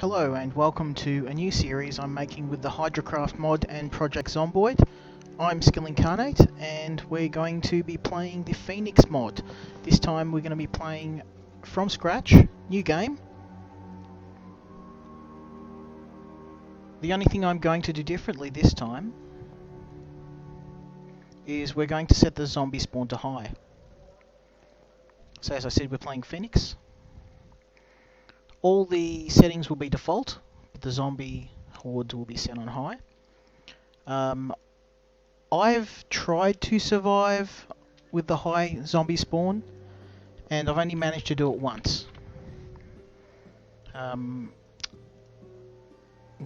Hello and welcome to a new series I'm making with the Hydrocraft mod and Project Zomboid. I'm Skill Incarnate and we're going to be playing the Pheonix mod. This time we're going to be playing from scratch, new game. The only thing I'm going to do differently this time is we're going to set the zombie spawn to high. So as I said, we're playing Pheonix. All the settings will be default, but the zombie hordes will be set on high. I've tried to survive with the high zombie spawn, and I've only managed to do it once. I'm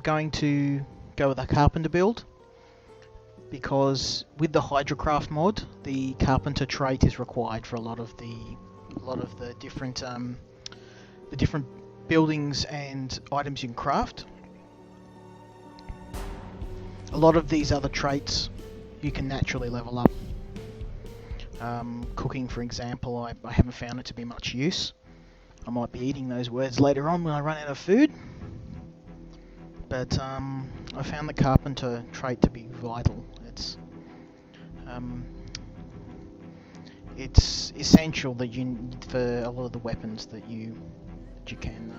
going to go with a carpenter build, because with the Hydrocraft mod, the carpenter trait is required for a lot of the different buildings and items you can craft. A lot of these other traits you can naturally level up. Cooking, for example, I haven't found it to be much use. I might be eating those words later on when I run out of food. But I found the carpenter trait to be vital. It's essential that for a lot of the weapons that you can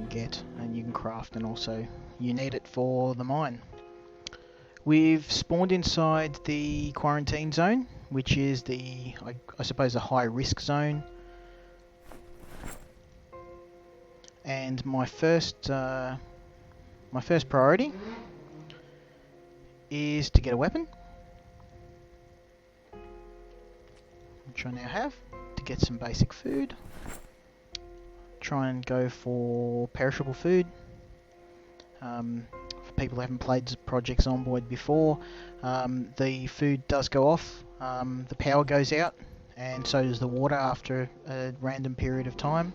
get and you can craft, and also you need it for the mine. We've spawned inside the quarantine zone, which is I suppose a high risk zone. And my first priority is to get a weapon, which I now have, to get some basic food. Try and go for perishable food. For people who haven't played Project Zomboid before, the food does go off, the power goes out, and so does the water after a random period of time.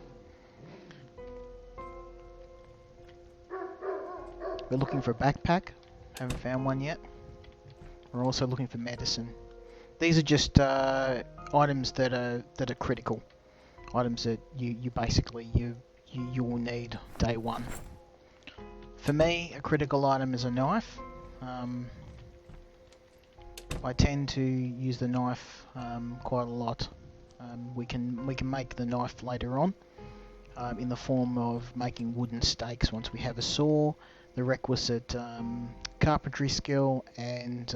We're looking for a backpack, haven't found one yet. We're also looking for medicine. These are just items that are critical. Items that you basically will need day one. For me, a critical item is a knife. I tend to use the knife quite a lot. We can make the knife later on in the form of making wooden stakes once we have a saw, the requisite carpentry skill, and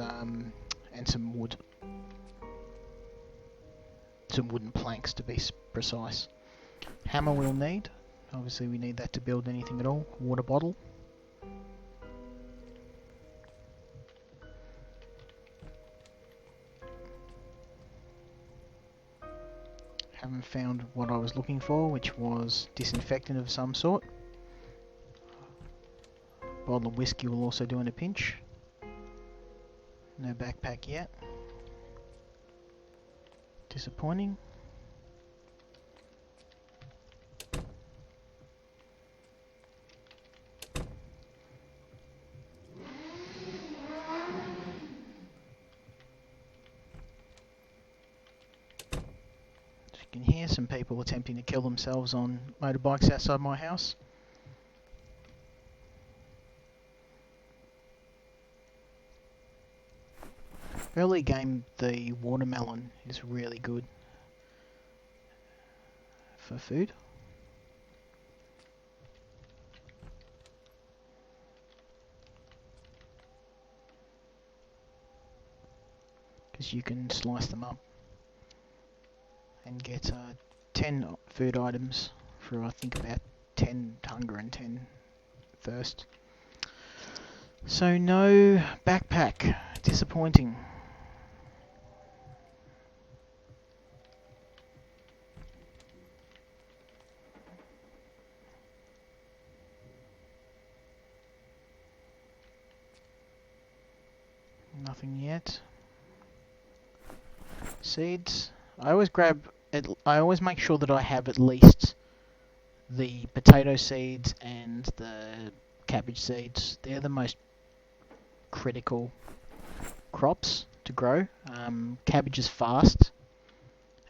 some wood. Some wooden planks, to be precise. Hammer we'll need. Obviously we need that to build anything at all. Water bottle. Haven't found what I was looking for, which was disinfectant of some sort. Bottle of whiskey will also do in a pinch. No backpack yet. Disappointing. As you can hear, some people attempting to kill themselves on motorbikes outside my house. Early game, the watermelon is really good for food. Because you can slice them up and get 10 food items for I think about 10 hunger and 10 thirst. So no backpack, disappointing. Nothing yet. Seeds. I always make sure that I have at least the potato seeds and the cabbage seeds. They're the most critical crops to grow. Cabbage is fast,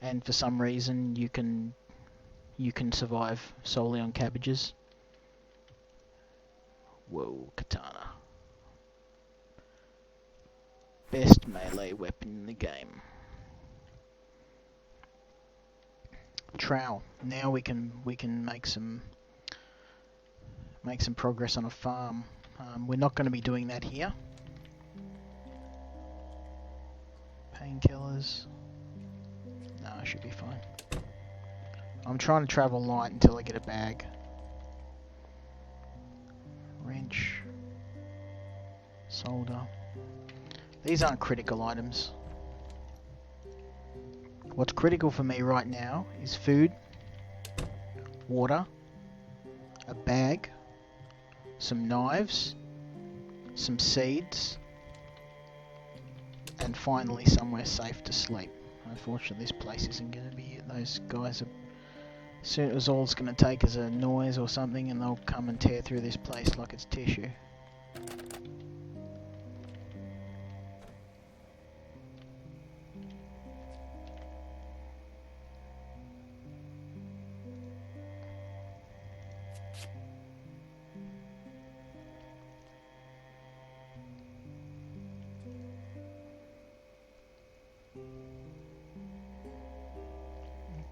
and for some reason you can survive solely on cabbages. Whoa, katana. Best melee weapon in the game. Trowel. Now we can make some progress on a farm. We're not going to be doing that here. Painkillers. No, I should be fine. I'm trying to travel light until I get a bag. Wrench. Solder. These aren't critical items. What's critical for me right now is food, water, a bag, some knives, some seeds, and finally somewhere safe to sleep. Unfortunately, this place isn't going to be it. Those guys are... Soon as all it's going to take is a noise or something, and they'll come and tear through this place like it's tissue.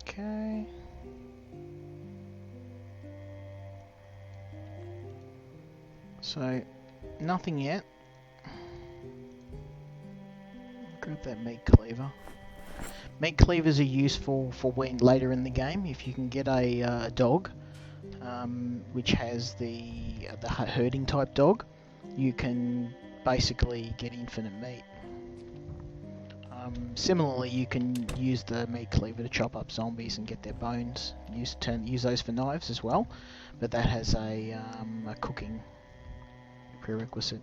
Okay. So, nothing yet. Grab that meat cleaver. Meat cleavers are useful for when later in the game, if you can get a dog, which has the herding type dog, you can basically get infinite meat. Similarly, you can use the meat cleaver to chop up zombies and get their bones. Use those for knives as well, but that has a cooking prerequisite.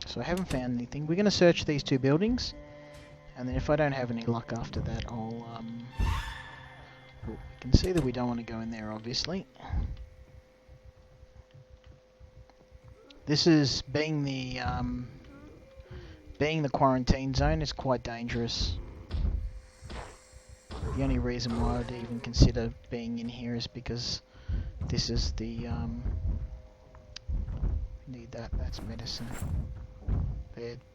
So I haven't found anything. We're going to search these two buildings, and then if I don't have any luck after that, I'll... you can see that we don't want to go in there, obviously. This is being the quarantine zone is quite dangerous. The only reason why I'd even consider being in here is because this is the need that's medicine.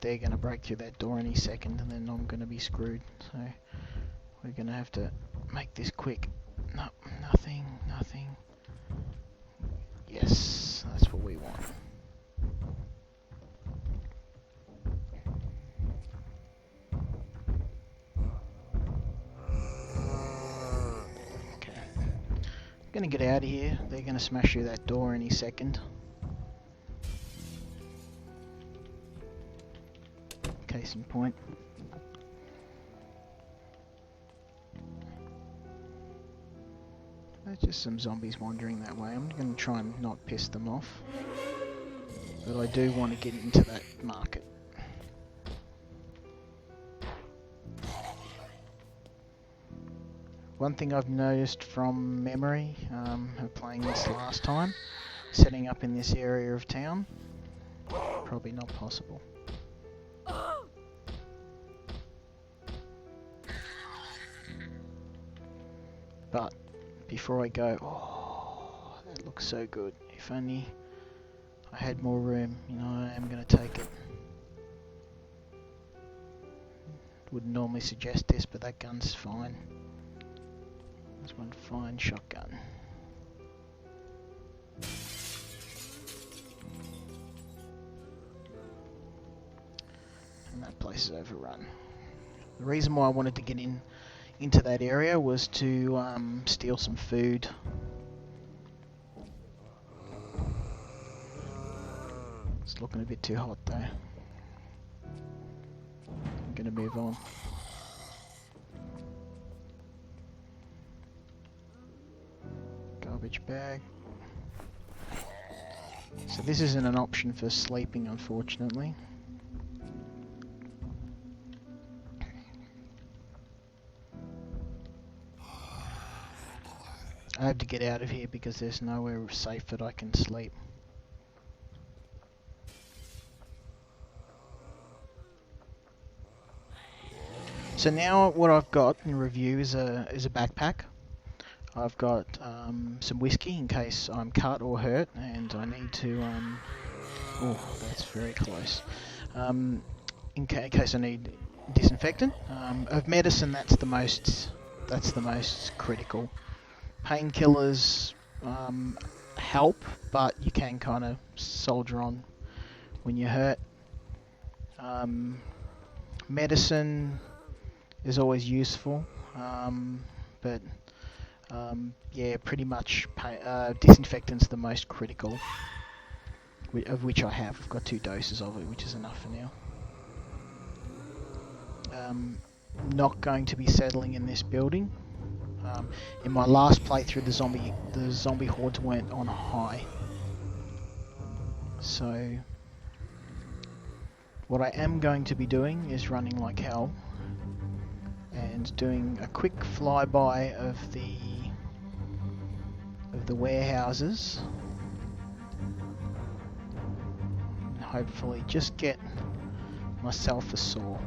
They're gonna break through that door any second, and then I'm gonna be screwed. So we're gonna have to make this quick. No, nothing. Yes, that's what we want. Gonna get out of here. They're gonna smash through that door any second. Case in point. There's just some zombies wandering that way. I'm gonna try and not piss them off, but I do want to get into that market. One thing I've noticed from memory of playing this last time, setting up in this area of town, probably not possible. But before I go, oh, that looks so good. If only I had more room, you know, I am going to take it. Wouldn't normally suggest this, but that gun's fine. That's one fine shotgun. And that place is overrun. The reason why I wanted to get into that area was to steal some food. It's looking a bit too hot though. I'm gonna move on. Garbage bag. So this isn't an option for sleeping, unfortunately. I have to get out of here because there's nowhere safe that I can sleep. So now what I've got in review is a backpack. I've got some whiskey in case I'm cut or hurt and I need to... oh, that's very close. In case I need disinfectant. Of medicine, that's the most critical. Painkillers help, but you can kind of soldier on when you're hurt. Medicine is always useful, but yeah, pretty much disinfectant's the most critical, of which I have. I've got 2 doses of it, which is enough for now. Not going to be settling in this building. In my last playthrough, the zombie hordes weren't on high. So what I am going to be doing is running like hell and doing a quick flyby of the warehouses. And hopefully just get myself a saw.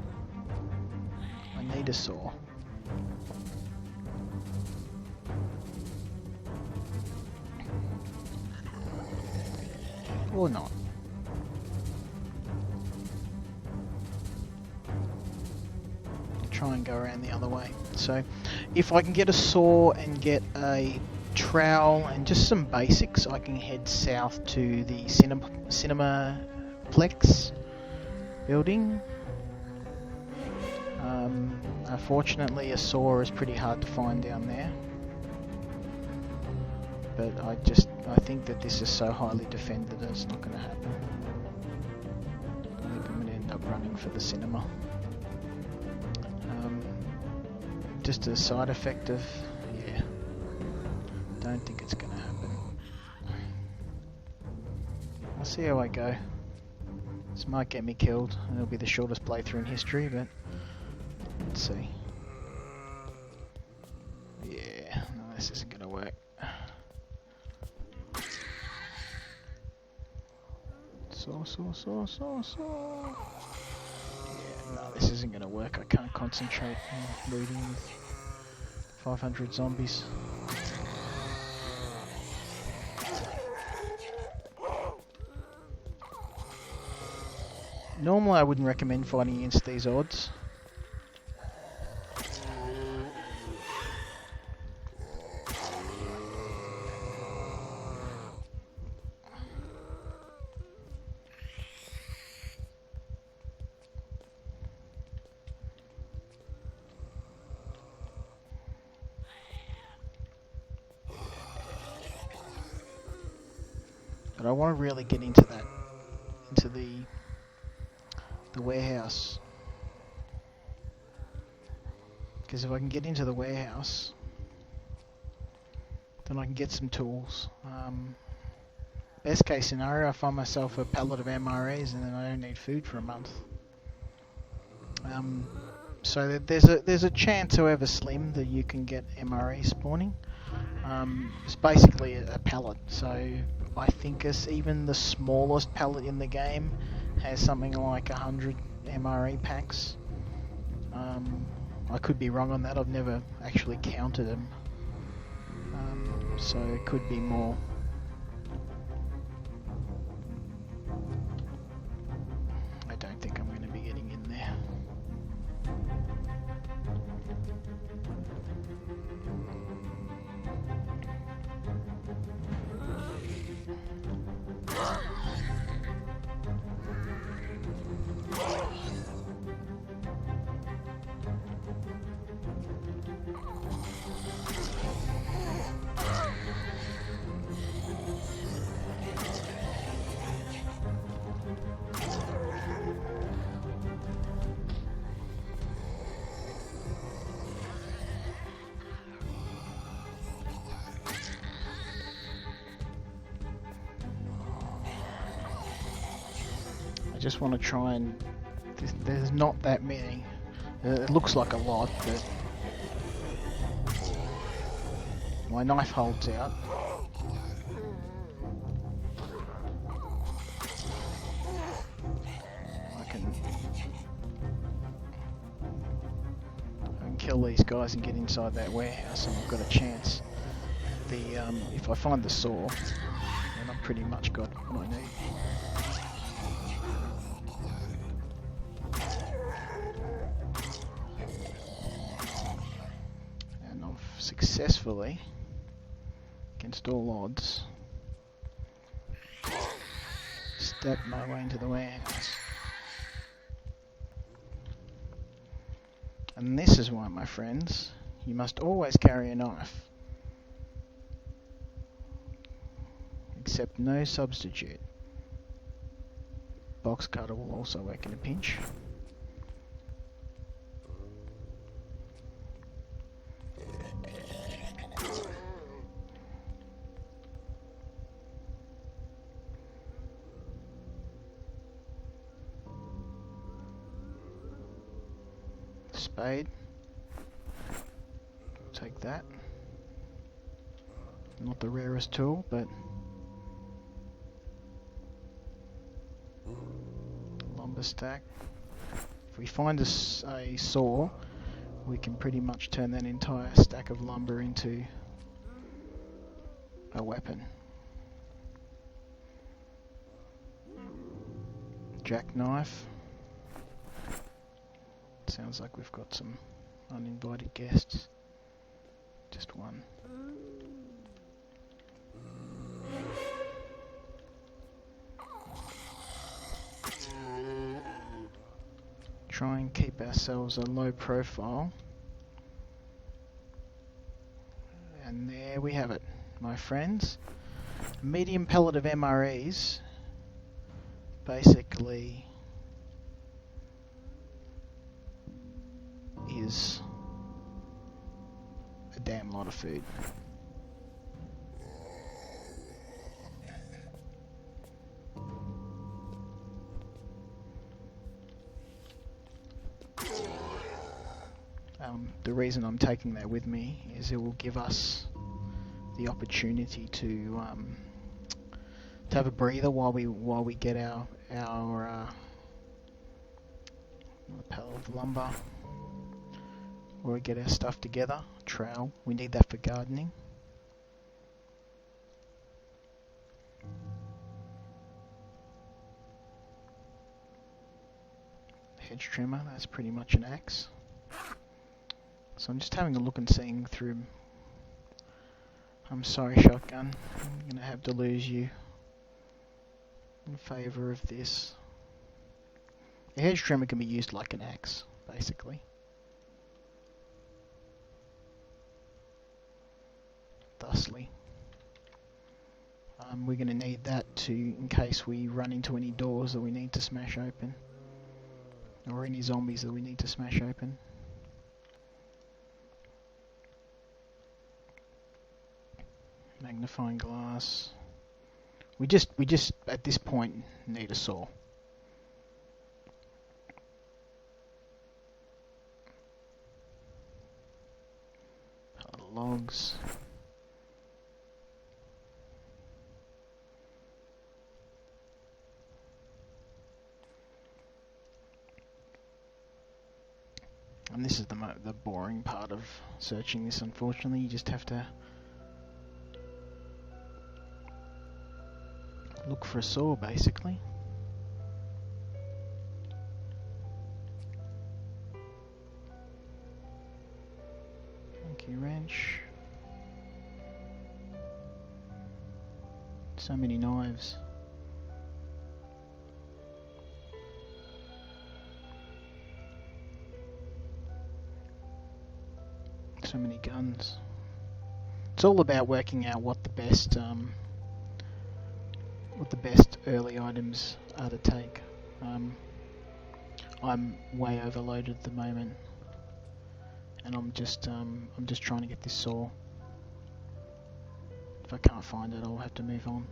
I need a saw. Or not. Try and go around the other way. So if I can get a saw and get a trowel and just some basics, I can head south to the Cinemaplex building. Unfortunately, a saw is pretty hard to find down there. But I think that this is so highly defended that it's not going to happen. I think I'm going to end up running for the cinema. Just a side effect of, yeah, don't think it's going to happen. I'll see how I go. This might get me killed, and it'll be the shortest playthrough in history, but let's see. Yeah, no, this isn't going to work. Saw. Yeah, no, this isn't going to work. I can't concentrate on looting with 500 zombies. Normally I wouldn't recommend fighting against these odds. But I want to really get into the warehouse. Because if I can get into the warehouse, then I can get some tools. Best case scenario, I find myself a pallet of MREs and then I don't need food for a month. So there's a chance, however slim, that you can get MRE spawning. It's basically a pallet, so I think even the smallest pallet in the game has something like 100 MRE packs. I could be wrong on that, I've never actually counted them. So it could be more. I don't think I'm going to be getting in there. I just want to try and... There's not that many. It looks like a lot, but... My knife holds out. I can kill these guys and get inside that warehouse and I've got a chance. if I find the saw, then I've pretty much got what I need. And I've successfully, against all odds, stepped my way into the warehouse. And this is why, my friends, you must always carry a knife. Except no substitute. Box cutter will also work in a pinch. Spade. Take that. Not the rarest tool, but lumber stack. If we find a saw, we can pretty much turn that entire stack of lumber into a weapon. Jackknife. Sounds like we've got some uninvited guests. Just one. Try and keep ourselves a low profile. And there we have it, my friends. A medium pellet of MREs basically is a damn lot of food. The reason I'm taking that with me is it will give us the opportunity to have a breather while we get our pallet of lumber, or we get our stuff together. Trowel, we need that for gardening. Hedge trimmer, that's pretty much an axe. So I'm just having a look and seeing through. I'm sorry, shotgun. I'm going to have to lose you in favour of this. A hedge trimmer can be used like an axe, basically. Thusly. We're going to need that in case we run into any doors that we need to smash open. Or any zombies that we need to smash open. Magnifying glass. We just at this point need a saw. Pallet of logs. And this is the boring part of searching this, unfortunately. You just have to look for a saw, basically. Monkey wrench. So many knives. So many guns. It's all about working out what the best early items are to take. I'm way overloaded at the moment, and I'm just trying to get this saw. If I can't find it, I'll have to move on.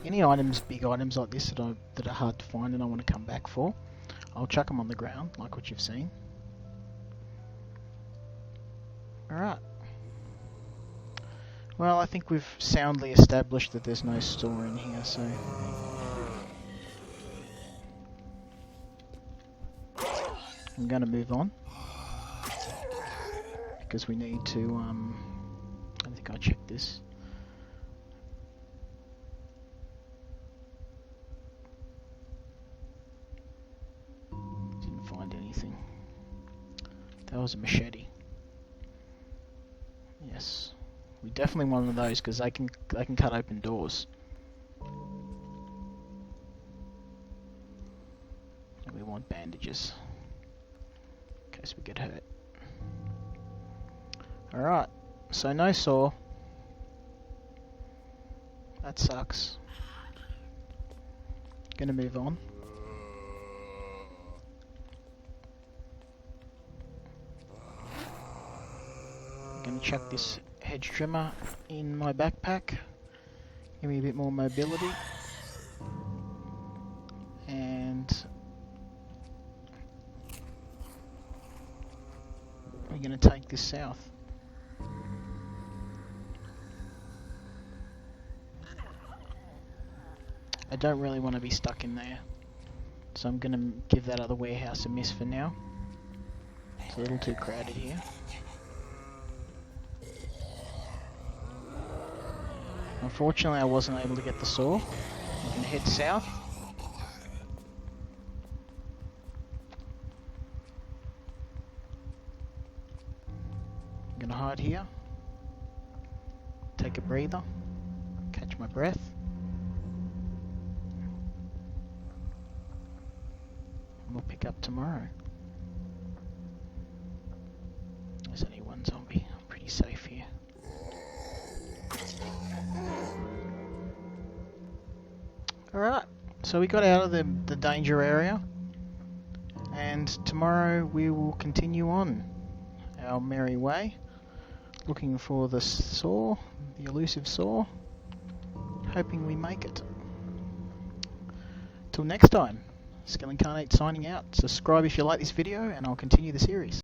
Any items, big items like this that are hard to find and I want to come back for, I'll chuck them on the ground, like what you've seen. Alright. Well, I think we've soundly established that there's no store in here, so I'm going to move on because we need to. I think I checked this. Didn't find anything. That was a machete. Yes, we definitely want one of those because they can cut open doors. And we want bandages in case we get hurt. Alright, so no saw. That sucks. Gonna move on. Gonna chuck this hedge trimmer in my backpack. Give me a bit more mobility. And we're gonna take this south. I don't really want to be stuck in there, so I'm gonna give that other warehouse a miss for now. It's a little too crowded here. Unfortunately, I wasn't able to get the saw. I'm gonna head south. I'm gonna hide here. Take a breather. Catch my breath. And we'll pick up tomorrow. There's only one zombie. I'm pretty safe here. Alright, so we got out of the danger area, and tomorrow we will continue on our merry way, looking for the saw, the elusive saw, hoping we make it. Till next time, Incarnate signing out. Subscribe if you like this video, and I'll continue the series.